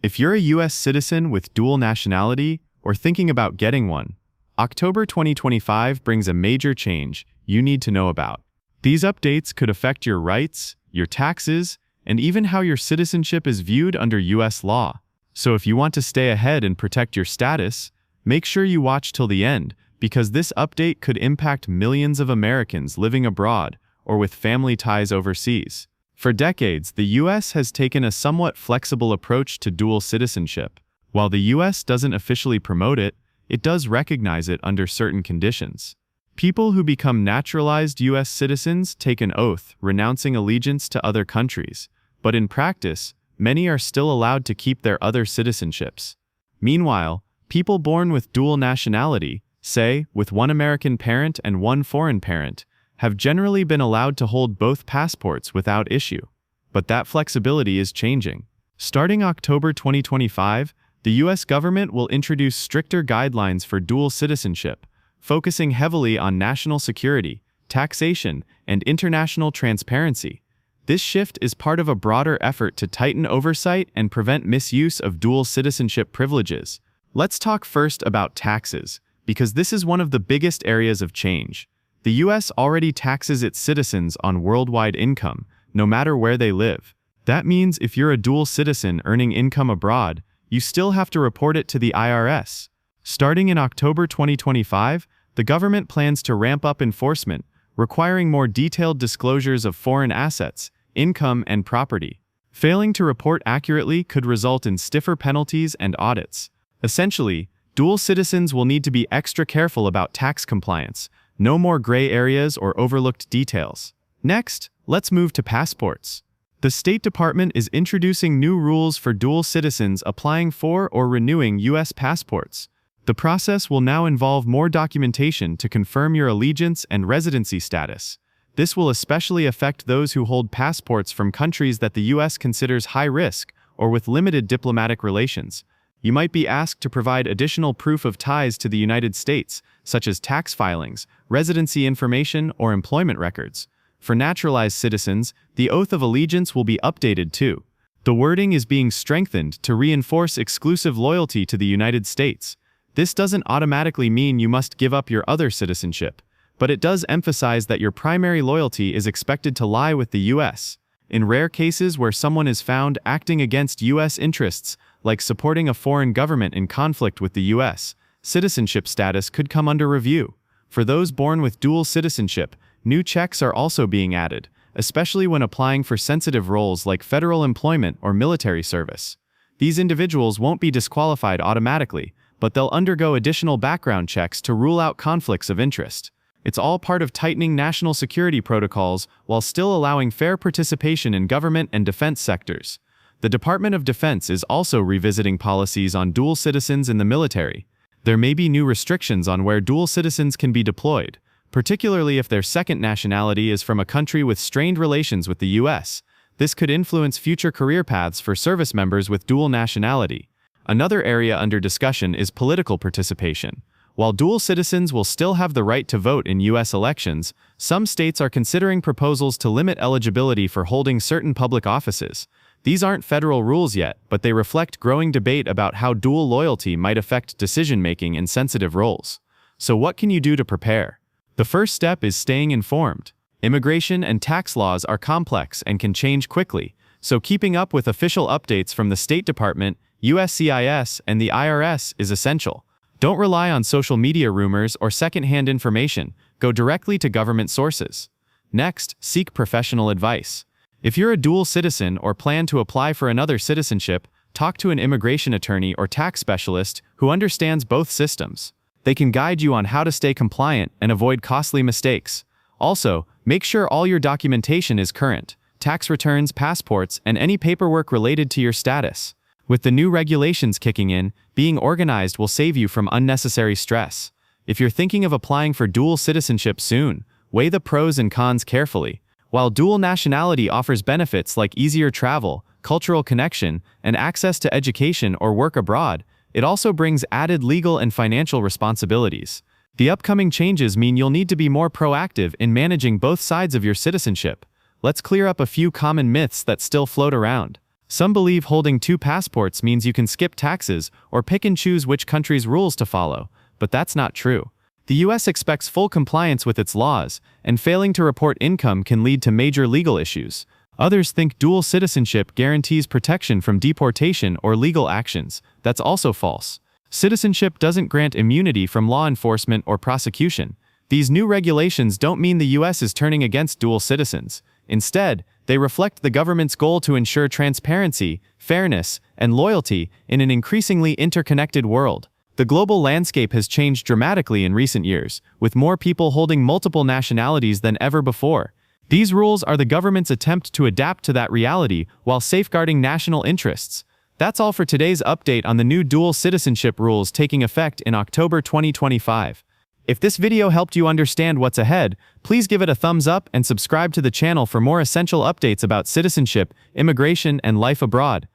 If you're a U.S. citizen with dual nationality or thinking about getting one, October 2025 brings a major change you need to know about. These updates could affect your rights, your taxes, and even how your citizenship is viewed under U.S. law. So if you want to stay ahead and protect your status, make sure you watch till the end, because this update could impact millions of Americans living abroad or with family ties overseas. For decades, the U.S. has taken a somewhat flexible approach to dual citizenship. While the U.S. doesn't officially promote it, it does recognize it under certain conditions. People who become naturalized U.S. citizens take an oath renouncing allegiance to other countries, but in practice, many are still allowed to keep their other citizenships. Meanwhile, people born with dual nationality, say, with one American parent and one foreign parent, have generally been allowed to hold both passports without issue. But that flexibility is changing. Starting October 2025, the U.S. government will introduce stricter guidelines for dual citizenship, focusing heavily on national security, taxation, and international transparency. This shift is part of a broader effort to tighten oversight and prevent misuse of dual citizenship privileges. Let's talk first about taxes, because this is one of the biggest areas of change. The U.S. already taxes its citizens on worldwide income, no matter where they live. That means if you're a dual citizen earning income abroad, you still have to report it to the IRS. Starting in October 2025, the government plans to ramp up enforcement, requiring more detailed disclosures of foreign assets, income, and property. Failing to report accurately could result in stiffer penalties and audits. Essentially, dual citizens will need to be extra careful about tax compliance. No more gray areas or overlooked details. Next, let's move to passports. The State Department is introducing new rules for dual citizens applying for or renewing U.S. passports. The process will now involve more documentation to confirm your allegiance and residency status. This will especially affect those who hold passports from countries that the U.S. considers high risk or with limited diplomatic relations. You might be asked to provide additional proof of ties to the United States, such as tax filings, residency information, or employment records. For naturalized citizens, the oath of allegiance will be updated too. The wording is being strengthened to reinforce exclusive loyalty to the United States. This doesn't automatically mean you must give up your other citizenship, but it does emphasize that your primary loyalty is expected to lie with the U.S. In rare cases where someone is found acting against U.S. interests, like supporting a foreign government in conflict with the U.S., citizenship status could come under review. For those born with dual citizenship, new checks are also being added, especially when applying for sensitive roles like federal employment or military service. These individuals won't be disqualified automatically, but they'll undergo additional background checks to rule out conflicts of interest. It's all part of tightening national security protocols while still allowing fair participation in government and defense sectors. The Department of Defense is also revisiting policies on dual citizens in the military. There may be new restrictions on where dual citizens can be deployed, particularly if their second nationality is from a country with strained relations with the U.S. This could influence future career paths for service members with dual nationality. Another area under discussion is political participation. While dual citizens will still have the right to vote in U.S. elections, some states are considering proposals to limit eligibility for holding certain public offices. These aren't federal rules yet, but they reflect growing debate about how dual loyalty might affect decision-making in sensitive roles. So what can you do to prepare? The first step is staying informed. Immigration and tax laws are complex and can change quickly, so keeping up with official updates from the State Department, USCIS, and the IRS is essential. Don't rely on social media rumors or second-hand information. Go directly to government sources. Next, seek professional advice. If you're a dual citizen or plan to apply for another citizenship, talk to an immigration attorney or tax specialist who understands both systems. They can guide you on how to stay compliant and avoid costly mistakes. Also, make sure all your documentation is current: tax returns, passports, and any paperwork related to your status. With the new regulations kicking in, being organized will save you from unnecessary stress. If you're thinking of applying for dual citizenship soon, weigh the pros and cons carefully. While dual nationality offers benefits like easier travel, cultural connection, and access to education or work abroad, it also brings added legal and financial responsibilities. The upcoming changes mean you'll need to be more proactive in managing both sides of your citizenship. Let's clear up a few common myths that still float around. Some believe holding two passports means you can skip taxes or pick and choose which country's rules to follow, but that's not true. The US expects full compliance with its laws, and failing to report income can lead to major legal issues. Others think dual citizenship guarantees protection from deportation or legal actions. That's also false. Citizenship doesn't grant immunity from law enforcement or prosecution. These new regulations don't mean the US is turning against dual citizens. Instead, they reflect the government's goal to ensure transparency, fairness, and loyalty in an increasingly interconnected world. The global landscape has changed dramatically in recent years, with more people holding multiple nationalities than ever before. These rules are the government's attempt to adapt to that reality while safeguarding national interests. That's all for today's update on the new dual citizenship rules taking effect in October 2025. If this video helped you understand what's ahead, please give it a thumbs up and subscribe to the channel for more essential updates about citizenship, immigration, and life abroad.